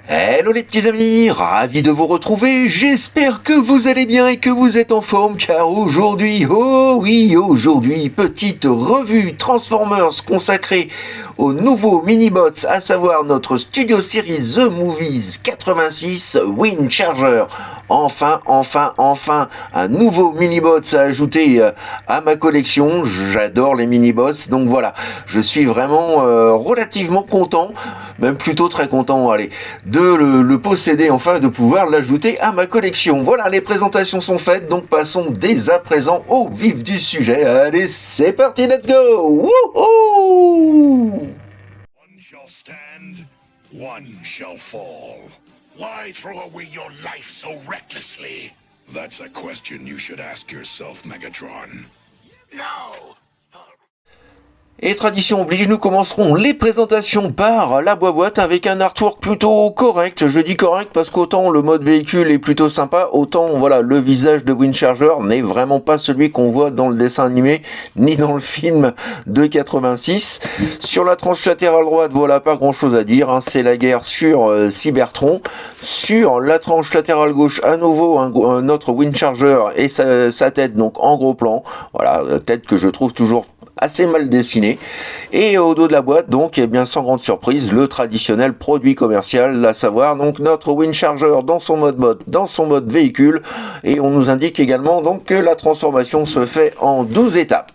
Hello les petits amis, ravi de vous retrouver, j'espère que vous allez bien et que vous êtes en forme car aujourd'hui, oh oui aujourd'hui, petite revue Transformers consacrée aux nouveaux mini-bots, à savoir notre Studio Series The Movies 86 Wind Charger. Enfin, un nouveau mini-bots à ajouter à ma collection. J'adore les mini-bots, donc voilà, je suis vraiment relativement content, même plutôt très content, allez, de le posséder, enfin de pouvoir l'ajouter à ma collection. Voilà, les présentations sont faites, donc passons dès à présent au vif du sujet. Allez, c'est parti, let's go! Wouhou! One shall stand, one shall fall. Why throw away your life so recklessly? That's a question you should ask yourself, Megatron. No! Et tradition oblige, nous commencerons les présentations par la boîte avec un artwork plutôt correct. Je dis correct parce qu'autant le mode véhicule est plutôt sympa, autant voilà, le visage de Wind Charger n'est vraiment pas celui qu'on voit dans le dessin animé ni dans le film de 86. Sur la tranche latérale droite, voilà, pas grand chose à dire, hein, c'est la guerre sur Cybertron. Sur la tranche latérale gauche, à nouveau un autre Wind Charger et sa tête donc en gros plan. Voilà, tête que je trouve toujours assez mal dessiné. Et au dos de la boîte, donc, eh bien, sans grande surprise, le traditionnel produit commercial, à savoir donc notre Wind Charger dans son mode bot, dans son mode véhicule. Et on nous indique également donc que la transformation se fait en 12 étapes.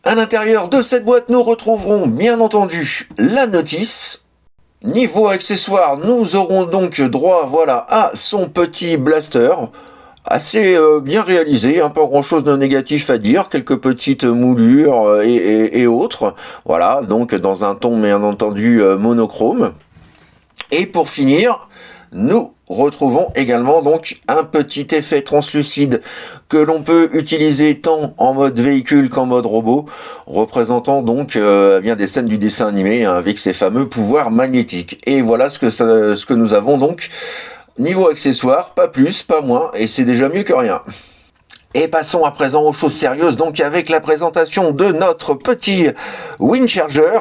À l'intérieur de cette boîte, nous retrouverons bien entendu la notice. Niveau accessoires, nous aurons donc droit, voilà, à son petit blaster. Assez bien réalisé, pas grand chose de négatif à dire, quelques petites moulures et autres, voilà, donc dans un ton bien entendu monochrome. Et pour finir, nous retrouvons également donc un petit effet translucide que l'on peut utiliser tant en mode véhicule qu'en mode robot, représentant donc bien des scènes du dessin animé avec ces fameux pouvoirs magnétiques. Et voilà ce que nous avons donc. Niveau accessoires, pas plus, pas moins, et c'est déjà mieux que rien. Et passons à présent aux choses sérieuses, donc avec la présentation de notre petit Wind Charger,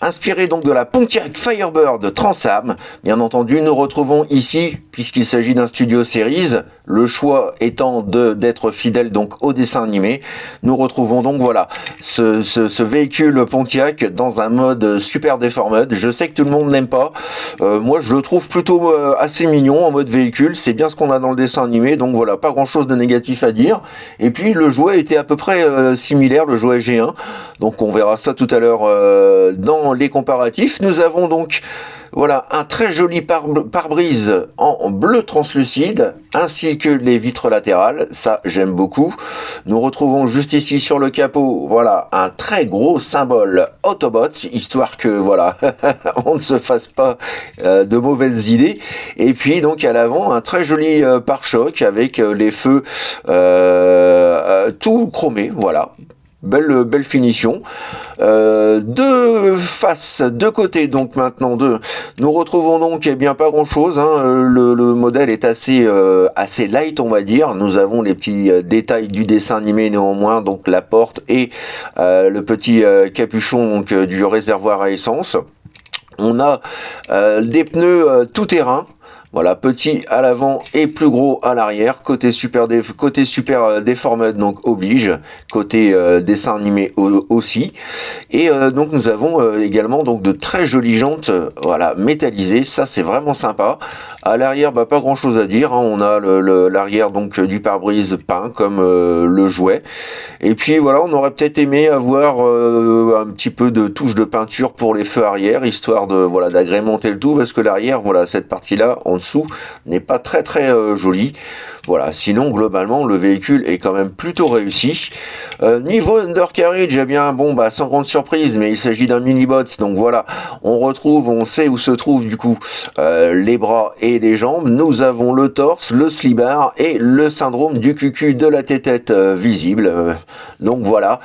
inspiré donc de la Pontiac Firebird Transam. Bien entendu, nous retrouvons ici, puisqu'il s'agit d'un Studio Series, le choix étant d'être fidèle donc au dessin animé, nous retrouvons donc voilà ce véhicule Pontiac dans un mode super deformed. Je sais que tout le monde n'aime pas, moi je le trouve plutôt assez mignon en mode véhicule, c'est bien ce qu'on a dans le dessin animé, donc voilà, pas grand chose de négatif à dire. Et puis le jouet était à peu près similaire, le jouet G1, donc on verra ça tout à l'heure dans les comparatifs. Nous avons donc voilà un très joli pare-brise en bleu translucide, ainsi que les vitres latérales, ça j'aime beaucoup. Nous retrouvons juste ici sur le capot, voilà, un très gros symbole Autobots, histoire que voilà, on ne se fasse pas de mauvaises idées. Et puis donc à l'avant, un très joli pare-choc avec les feux tout chromés, voilà. Belle finition. De face, de côté, donc maintenant nous retrouvons donc eh bien pas grand chose. Le modèle est assez light, on va dire. Nous avons les petits détails du dessin animé néanmoins, donc la porte et le petit capuchon donc du réservoir à essence. On a des pneus tout terrain. Voilà, petit à l'avant et plus gros à l'arrière. Côté super deformed, donc oblige. Côté dessin animé aussi. Et donc nous avons également donc de très jolies jantes, voilà, métallisées. Ça c'est vraiment sympa. À l'arrière, pas grand chose à dire. On a l'arrière donc du pare-brise peint comme le jouet. Et puis voilà, on aurait peut-être aimé avoir un petit peu de touche de peinture pour les feux arrière, histoire de voilà d'agrémenter le tout, parce que l'arrière, voilà, cette partie-là en dessous n'est pas très jolie. Voilà, sinon globalement le véhicule est quand même plutôt réussi. Niveau undercarriage, eh bien bon sans grande surprise, mais il s'agit d'un mini-bot, donc voilà, on sait où se trouvent du coup les bras et les jambes. Nous avons le torse, le slibard et le syndrome du cucu de la tête visible. Donc voilà,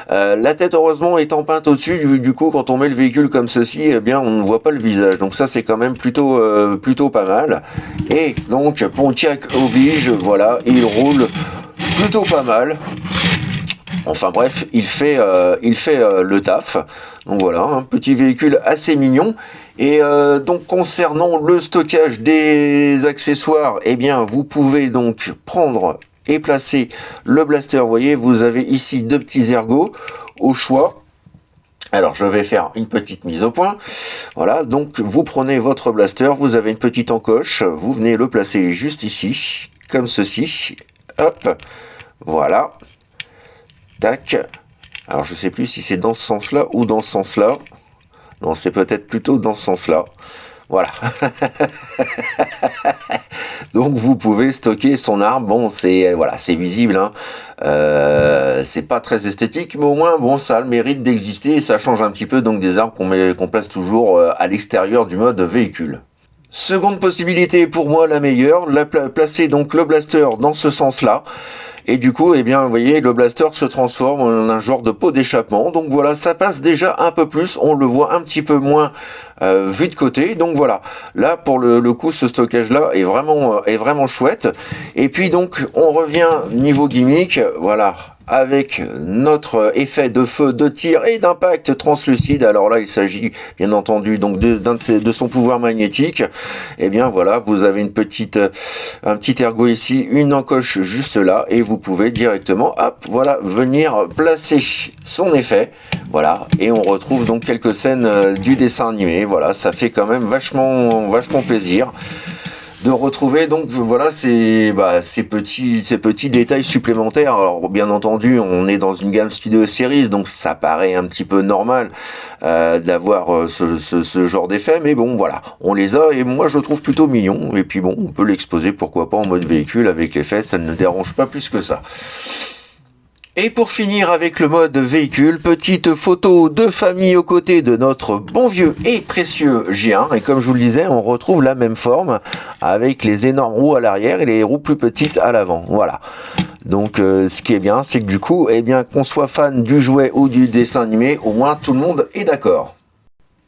la tête heureusement étant peinte au-dessus, du coup quand on met le véhicule comme ceci, eh bien on ne voit pas le visage. Donc ça c'est quand même plutôt pas mal. Et donc Pontiac oblige. Voilà, il roule plutôt pas mal. Enfin bref, il fait le taf. Donc voilà, un petit véhicule assez mignon. Et donc concernant le stockage des accessoires, eh bien vous pouvez donc prendre et placer le blaster. Vous voyez, vous avez ici deux petits ergots au choix. Alors je vais faire une petite mise au point. Voilà, donc vous prenez votre blaster, vous avez une petite encoche, vous venez le placer juste ici, comme ceci. Hop, voilà. Tac. Alors je sais plus si c'est dans ce sens-là ou dans ce sens-là. Non, c'est peut-être plutôt dans ce sens-là. Voilà. Donc vous pouvez stocker son arme. Bon, c'est voilà, c'est visible. Hein. C'est pas très esthétique, mais au moins bon, ça a le mérite d'exister et ça change un petit peu donc des armes qu'on place toujours à l'extérieur du mode véhicule. Seconde possibilité pour moi la meilleure, placer donc le blaster dans ce sens-là. Et du coup, eh bien, vous voyez, le blaster se transforme en un genre de pot d'échappement. Donc voilà, ça passe déjà un peu plus. On le voit un petit peu moins vu de côté. Donc voilà, là pour le coup, ce stockage-là est vraiment chouette. Et puis donc, on revient niveau gimmick. Voilà. Avec notre effet de feu, de tir et d'impact translucide. Alors là, il s'agit bien entendu donc de son pouvoir magnétique. Et bien voilà, vous avez un petit ergot ici, une encoche juste là, et vous pouvez directement, hop, voilà, venir placer son effet. Voilà, et on retrouve donc quelques scènes du dessin animé. Voilà, ça fait quand même vachement plaisir de retrouver donc voilà ces petits détails supplémentaires. Alors bien entendu on est dans une gamme Studio Series, donc ça paraît un petit peu normal d'avoir ce genre d'effet, mais bon voilà, on les a et moi je le trouve plutôt mignon. Et puis bon, on peut l'exposer pourquoi pas en mode véhicule avec l'effet, ça ne dérange pas plus que ça. Et pour finir avec le mode véhicule, petite photo de famille aux côtés de notre bon vieux et précieux G1. Et comme je vous le disais, on retrouve la même forme avec les énormes roues à l'arrière et les roues plus petites à l'avant. Voilà. Donc ce qui est bien, c'est que du coup, eh bien, qu'on soit fan du jouet ou du dessin animé, au moins tout le monde est d'accord.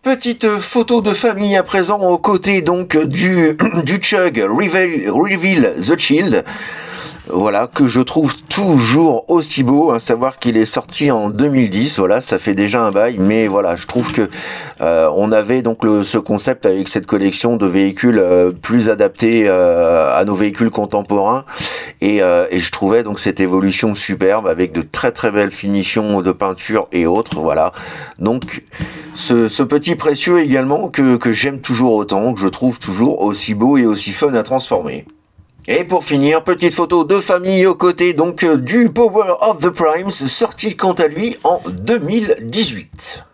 Petite photo de famille à présent aux côtés donc du Chug Reveal the Shield. Voilà, que je trouve toujours aussi beau, à savoir qu'il est sorti en 2010, voilà, ça fait déjà un bail, mais voilà, je trouve que on avait donc ce concept avec cette collection de véhicules plus adaptés à nos véhicules contemporains, et je trouvais donc cette évolution superbe avec de très très belles finitions de peinture et autres, voilà. Donc ce petit précieux également que j'aime toujours autant, que je trouve toujours aussi beau et aussi fun à transformer. Et pour finir, petite photo de famille aux côtés donc du Power of the Primes, sorti quant à lui en 2018.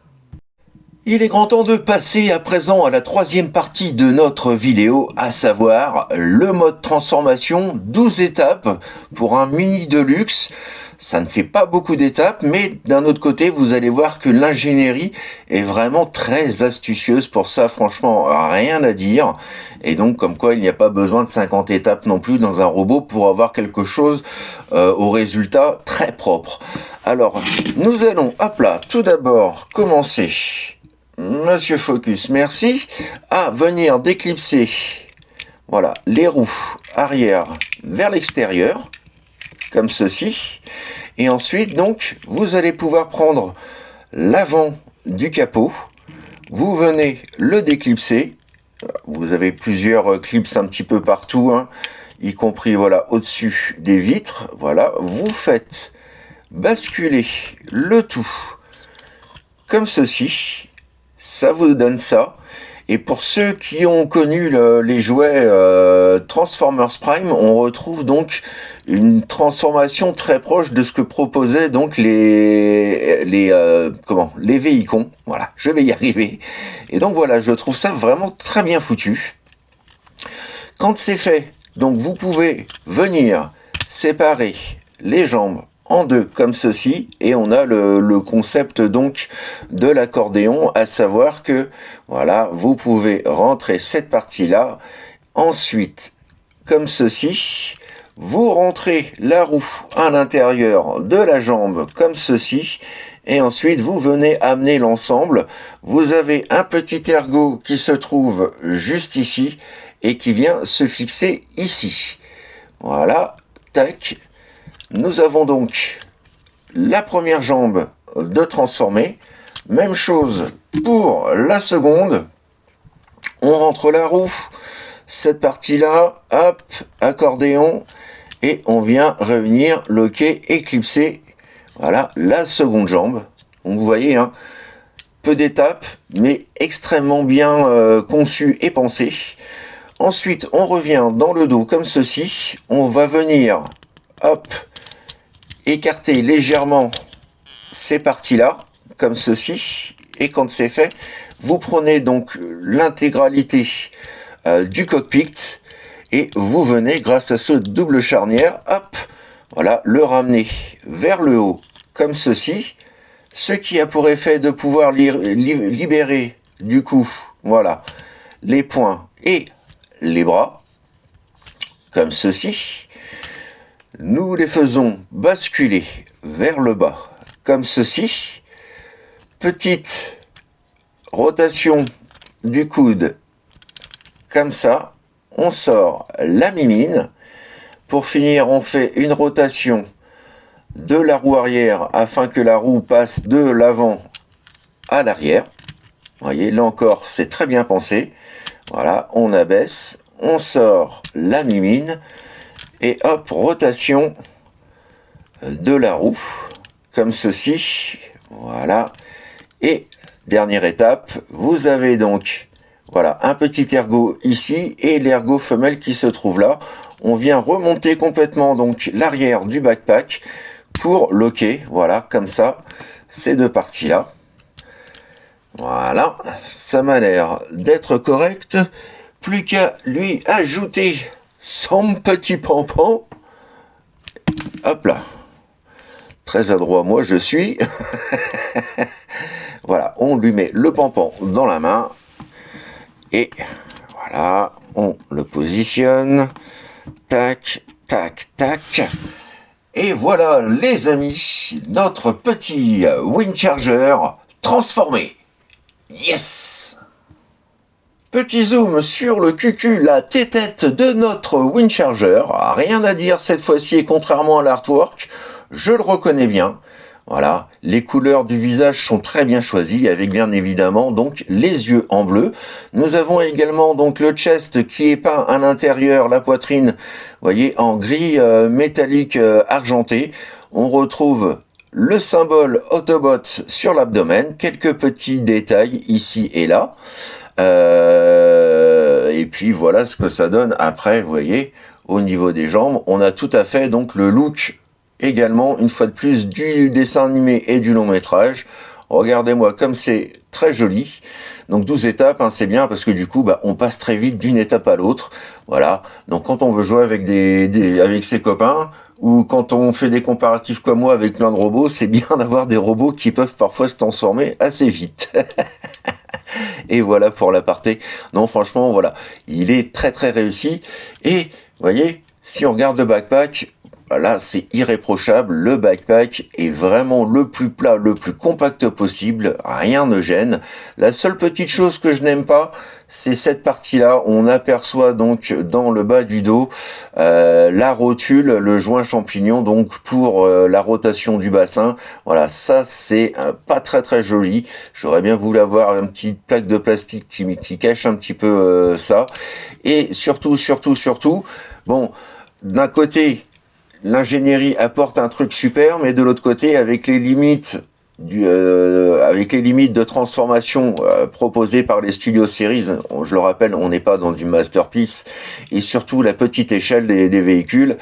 Il est grand temps de passer à présent à la troisième partie de notre vidéo, à savoir le mode transformation, 12 étapes pour un mini de luxe. Ça ne fait pas beaucoup d'étapes, mais d'un autre côté, vous allez voir que l'ingénierie est vraiment très astucieuse pour ça, franchement, rien à dire. Et donc, comme quoi, il n'y a pas besoin de 50 étapes non plus dans un robot pour avoir quelque chose au résultat très propre. Alors, nous allons, hop là, tout d'abord commencer, Monsieur Focus, merci, à venir déclipser, voilà, les roues arrière vers l'extérieur, comme ceci. Et ensuite, donc, vous allez pouvoir prendre l'avant du capot. Vous venez le déclipser. Vous avez plusieurs clips un petit peu partout, hein, y compris, voilà, au-dessus des vitres. Voilà, vous faites basculer le tout comme ceci. Ça vous donne ça. Et pour ceux qui ont connu les jouets Transformers Prime, on retrouve donc une transformation très proche de ce que proposaient donc les Véhicons. Voilà, je vais y arriver. Et donc voilà, je trouve ça vraiment très bien foutu. Quand c'est fait, donc vous pouvez venir séparer les jambes en deux comme ceci, et on a le concept donc de l'accordéon, à savoir que voilà, vous pouvez rentrer cette partie là, ensuite comme ceci, vous rentrez la roue à l'intérieur de la jambe comme ceci, et ensuite vous venez amener l'ensemble. Vous avez un petit ergot qui se trouve juste ici et qui vient se fixer ici. Voilà, tac. Nous avons donc la première jambe de transformer. Même chose pour la seconde. On rentre la roue, cette partie-là, hop, accordéon, et on vient revenir loquer, éclipser, voilà, la seconde jambe. Donc vous voyez, hein, peu d'étapes, mais extrêmement bien conçu et pensé. Ensuite, on revient dans le dos comme ceci. On va venir, hop, écarter légèrement ces parties-là, comme ceci. Et quand c'est fait, vous prenez donc l'intégralité du cockpit et vous venez, grâce à ce double charnière, hop, voilà, le ramener vers le haut, comme ceci. Ce qui a pour effet de pouvoir libérer, du coup, voilà, les poings et les bras, comme ceci. Nous les faisons basculer vers le bas, comme ceci. Petite rotation du coude, comme ça. On sort la mimine. Pour finir, on fait une rotation de la roue arrière afin que la roue passe de l'avant à l'arrière. Vous voyez, là encore, c'est très bien pensé. Voilà, on abaisse, on sort la mimine et hop, rotation de la roue, comme ceci. Voilà. Et dernière étape, vous avez donc voilà un petit ergot ici et l'ergot femelle qui se trouve là. On vient remonter complètement donc l'arrière du backpack pour loquer, voilà, comme ça, ces deux parties-là. Voilà, ça m'a l'air d'être correct. Plus qu'à lui ajouter son petit pampan. Hop là. Très adroit, moi je suis. Voilà, on lui met le pampan dans la main. Et voilà, on le positionne. Tac, tac, tac. Et voilà, les amis, notre petit Windcharger transformé. Yes! Petit zoom sur le cucu, la tête de notre Windcharger. Rien à dire cette fois-ci, et contrairement à l'artwork, je le reconnais bien. Voilà, les couleurs du visage sont très bien choisies, avec bien évidemment donc les yeux en bleu. Nous avons également donc le chest qui est peint à l'intérieur, la poitrine, vous voyez, en gris métallique argenté. On retrouve le symbole Autobot sur l'abdomen, quelques petits détails ici et là. Et puis voilà ce que ça donne après, vous voyez, au niveau des jambes. On a tout à fait donc le look également, une fois de plus, du dessin animé et du long métrage. Regardez-moi comme c'est très joli. Donc 12 étapes, hein, c'est bien parce que du coup, bah, on passe très vite d'une étape à l'autre. Voilà. Donc quand on veut jouer avec avec ses copains, ou quand on fait des comparatifs comme moi avec plein de robots, c'est bien d'avoir des robots qui peuvent parfois se transformer assez vite. Et voilà pour l'aparté. Non, franchement, voilà. Il est très très réussi. Et, vous voyez, si on regarde le backpack, là, c'est irréprochable. Le backpack est vraiment le plus plat, le plus compact possible. Rien ne gêne. La seule petite chose que je n'aime pas, c'est cette partie-là. On aperçoit donc dans le bas du dos la rotule, le joint champignon, donc pour la rotation du bassin. Voilà, ça c'est pas très très joli. J'aurais bien voulu avoir une petite plaque de plastique qui cache un petit peu ça. Et surtout, bon, d'un côté, l'ingénierie apporte un truc super, mais de l'autre côté, avec les limites de transformation proposées par les studios Series, je le rappelle, on n'est pas dans du masterpiece, et surtout la petite échelle des véhicules,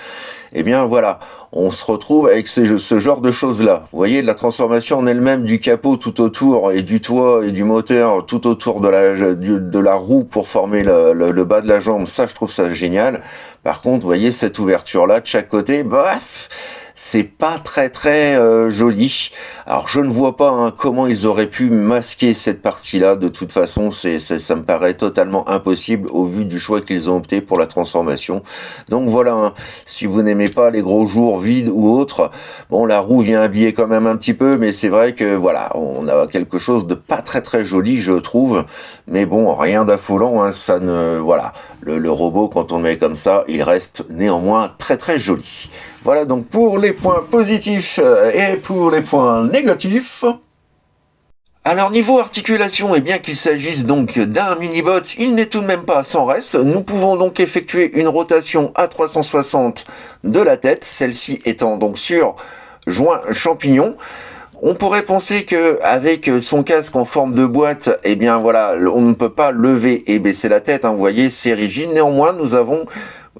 eh bien voilà, on se retrouve avec ce genre de choses-là. Vous voyez, la transformation en elle-même du capot tout autour et du toit et du moteur tout autour de la roue pour former le bas de la jambe, ça je trouve ça génial. Par contre, vous voyez cette ouverture-là de chaque côté, bref, c'est pas très très joli. Alors je ne vois pas comment ils auraient pu masquer cette partie-là. De toute façon, ça me paraît totalement impossible au vu du choix qu'ils ont opté pour la transformation. Donc voilà, si vous n'aimez pas les gros jours vides ou autres, bon, la roue vient habiller quand même un petit peu, mais c'est vrai que voilà, on a quelque chose de pas très très joli, je trouve. Mais bon, rien d'affolant, ça ne, voilà, le robot quand on le met comme ça, il reste néanmoins très très joli. Voilà donc pour les points positifs et pour les points négatifs. Alors niveau articulation, et bien qu'il s'agisse donc d'un mini-bot, il n'est tout de même pas sans reste. Nous pouvons donc effectuer une rotation à 360 de la tête, celle-ci étant donc sur joint champignon. On pourrait penser que avec son casque en forme de boîte, eh bien voilà, on ne peut pas lever et baisser la tête, hein, vous voyez, c'est rigide. Néanmoins, nous avons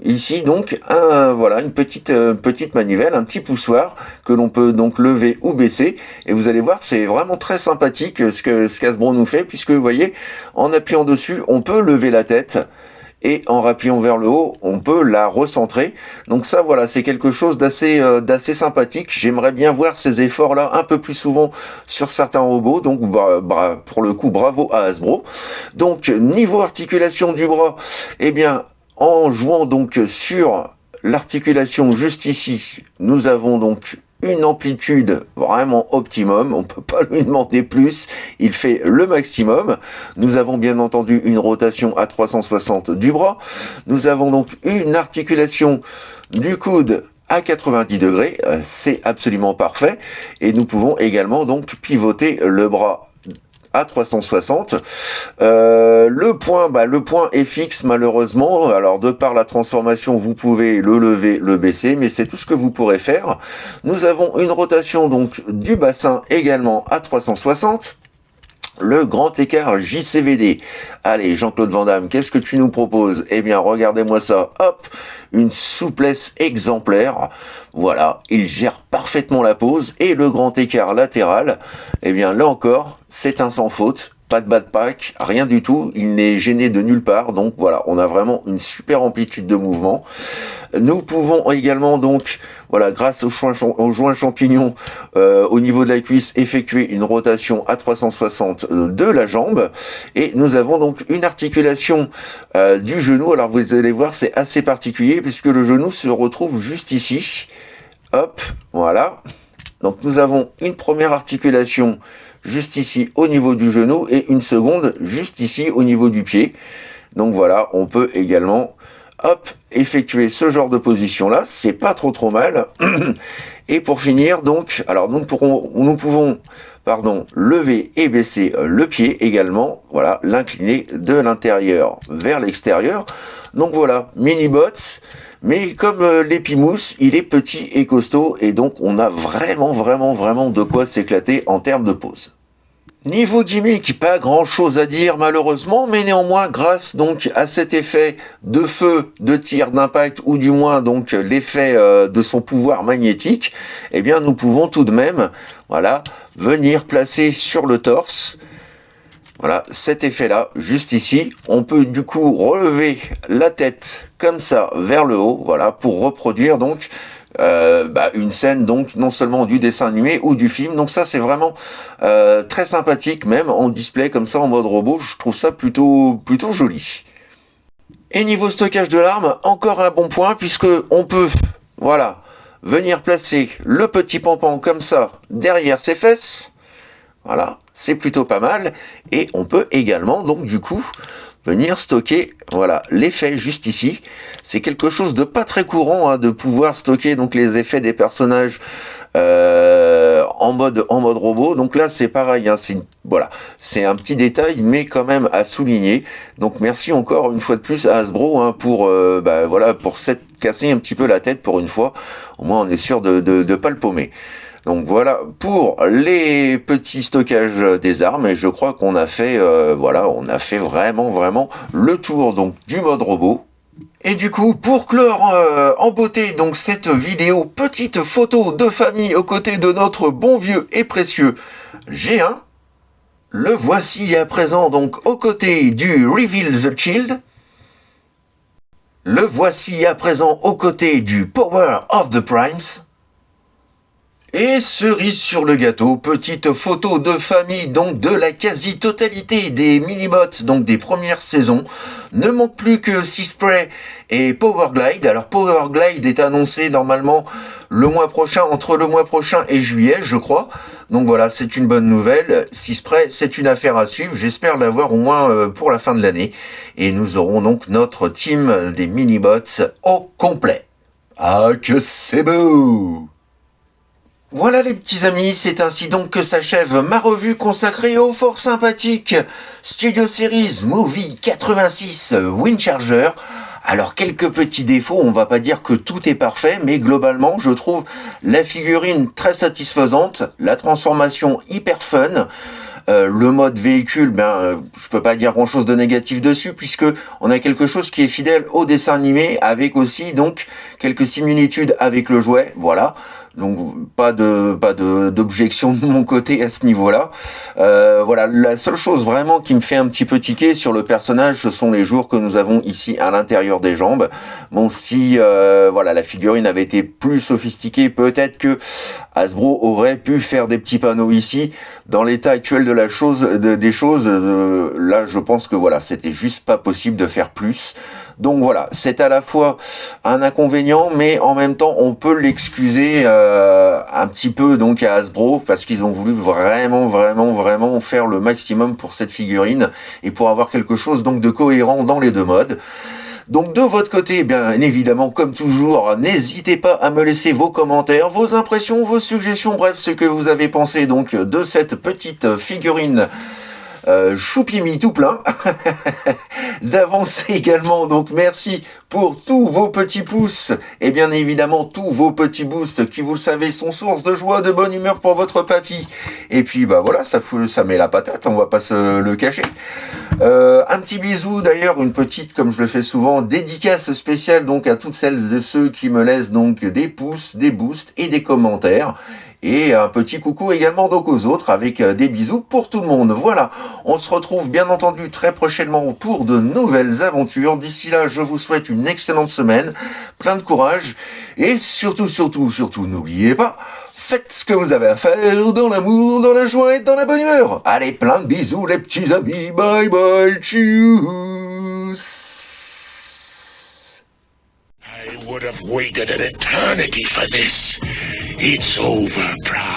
ici donc voilà une petite manivelle, un petit poussoir que l'on peut donc lever ou baisser. Et vous allez voir, c'est vraiment très sympathique ce qu'Hasbro nous fait, puisque vous voyez, en appuyant dessus, on peut lever la tête. Et en rappuyant vers le haut, on peut la recentrer. Donc ça, voilà, c'est quelque chose d'assez sympathique. J'aimerais bien voir ces efforts-là un peu plus souvent sur certains robots. Donc, pour le coup, bravo à Hasbro. Donc, niveau articulation du bras, eh bien, en jouant donc sur l'articulation juste ici, nous avons donc une amplitude vraiment optimum, on peut pas lui demander plus, il fait le maximum. Nous avons bien entendu une rotation à 360 du bras, nous avons donc une articulation du coude à 90 degrés, c'est absolument parfait, et nous pouvons également donc pivoter le bras à 360. Le point est fixe malheureusement. Alors de par la transformation, vous pouvez le lever, le baisser, mais c'est tout ce que vous pourrez faire. Nous avons une rotation donc du bassin également à 360. Le grand écart JCVD. Allez, Jean-Claude Van Damme, qu'est-ce que tu nous proposes? Eh bien, regardez-moi ça. Hop, une souplesse exemplaire. Voilà, il gère parfaitement la pose. Et le grand écart latéral, eh bien, là encore, c'est un sans faute. Pas de backpack, rien du tout. Il n'est gêné de nulle part. Donc voilà, on a vraiment une super amplitude de mouvement. Nous pouvons également donc, voilà, grâce au joint champignon, au niveau de la cuisse, effectuer une rotation à 360 de la jambe. Et nous avons donc une articulation du genou. Alors vous allez voir, c'est assez particulier puisque le genou se retrouve juste ici. Hop, voilà. Donc nous avons une première articulation juste ici au niveau du genou et une seconde juste ici au niveau du pied. Donc voilà, on peut également hop, effectuer ce genre de position là, c'est pas trop mal. Et pour finir donc, alors nous pouvons lever et baisser le pied également, voilà, l'incliner de l'intérieur vers l'extérieur. Donc voilà, mini bots, mais comme l'Epimousse, il est petit et costaud et donc on a vraiment de quoi s'éclater en termes de pose. Niveau gimmick, pas grand chose à dire malheureusement, mais néanmoins grâce donc à cet effet de feu, de tir, d'impact, ou du moins donc l'effet de son pouvoir magnétique, eh bien nous pouvons tout de même, voilà, venir placer sur le torse, voilà, cet effet-là, juste ici. On peut du coup relever la tête comme ça vers le haut, voilà, pour reproduire donc une scène donc non seulement du dessin animé ou du film. Donc ça c'est vraiment très sympathique, même en display comme ça en mode robot. Je trouve ça plutôt joli. Et niveau stockage de l'arme, encore un bon point puisque on peut, voilà, venir placer le petit pampan comme ça derrière ses fesses. Voilà, c'est plutôt pas mal. Et on peut également, donc du coup, venir stocker, voilà, l'effet juste ici. C'est quelque chose de pas très courant, hein, de pouvoir stocker donc les effets des personnages en mode robot. Donc là, c'est pareil, hein, voilà, c'est un petit détail, mais quand même à souligner. Donc merci encore une fois de plus à Hasbro pour voilà, pour s'être cassé un petit peu la tête pour une fois. Au moins, on est sûr de pas le paumer. Donc voilà pour les petits stockages des armes et je crois qu'on a fait on a fait vraiment le tour donc du mode robot. Et du coup, pour clore en beauté donc cette vidéo, petite photo de famille aux côtés de notre bon vieux et précieux G1. Le voici à présent donc aux côtés du Reveal the Shield. Le voici à présent aux côtés du Power of the Primes. Et cerise sur le gâteau, petite photo de famille donc de la quasi-totalité des mini-bots, donc des premières saisons. Ne manque plus que Seaspray et Powerglide. Alors Powerglide est annoncé normalement le mois prochain, entre le mois prochain et juillet, je crois. Donc voilà, c'est une bonne nouvelle. Seaspray, c'est une affaire à suivre. J'espère l'avoir au moins pour la fin de l'année. Et nous aurons donc notre team des mini-bots au complet. Ah que c'est beau! Voilà les petits amis, c'est ainsi donc que s'achève ma revue consacrée au fort sympathique Studio Series Movie 86 Windcharger. Alors quelques petits défauts, on va pas dire que tout est parfait, mais globalement je trouve la figurine très satisfaisante, la transformation hyper fun. Le mode véhicule, je peux pas dire grand chose de négatif dessus puisque on a quelque chose qui est fidèle au dessin animé avec aussi donc quelques similitudes avec le jouet, voilà. Donc pas de d'objection de mon côté à ce niveau-là. Voilà, la seule chose vraiment qui me fait un petit peu tiquer sur le personnage, ce sont les jours que nous avons ici à l'intérieur des jambes. Bon, si voilà la figurine avait été plus sophistiquée, peut-être que Hasbro aurait pu faire des petits panneaux ici. Dans l'état actuel de la chose, des choses, là, je pense que voilà, c'était juste pas possible de faire plus. Donc voilà, c'est à la fois un inconvénient, mais en même temps, on peut l'excuser un petit peu donc à Hasbro parce qu'ils ont voulu vraiment faire le maximum pour cette figurine et pour avoir quelque chose donc de cohérent dans les deux modes. Donc de votre côté, bien évidemment, comme toujours, n'hésitez pas à me laisser vos commentaires, vos impressions, vos suggestions, bref, ce que vous avez pensé donc de cette petite figurine choupimi tout plein. D'avance également, donc merci pour tous vos petits pouces et bien évidemment tous vos petits boosts qui, vous le savez, sont source de joie, de bonne humeur pour votre papy. Et puis bah voilà, ça met la patate, on va pas se le cacher. Un petit bisou d'ailleurs, une petite, comme je le fais souvent, dédicace spéciale donc à toutes celles et ceux qui me laissent donc des pouces, des boosts et des commentaires. Et un petit coucou également donc aux autres avec des bisous pour tout le monde. Voilà, on se retrouve bien entendu très prochainement pour de nouvelles aventures. D'ici là, je vous souhaite une excellente semaine, plein de courage et surtout, n'oubliez pas, faites ce que vous avez à faire dans l'amour, dans la joie et dans la bonne humeur. Allez, plein de bisous les petits amis. Bye bye, tchuss. I would have waited an eternity for this. It's over, Prime.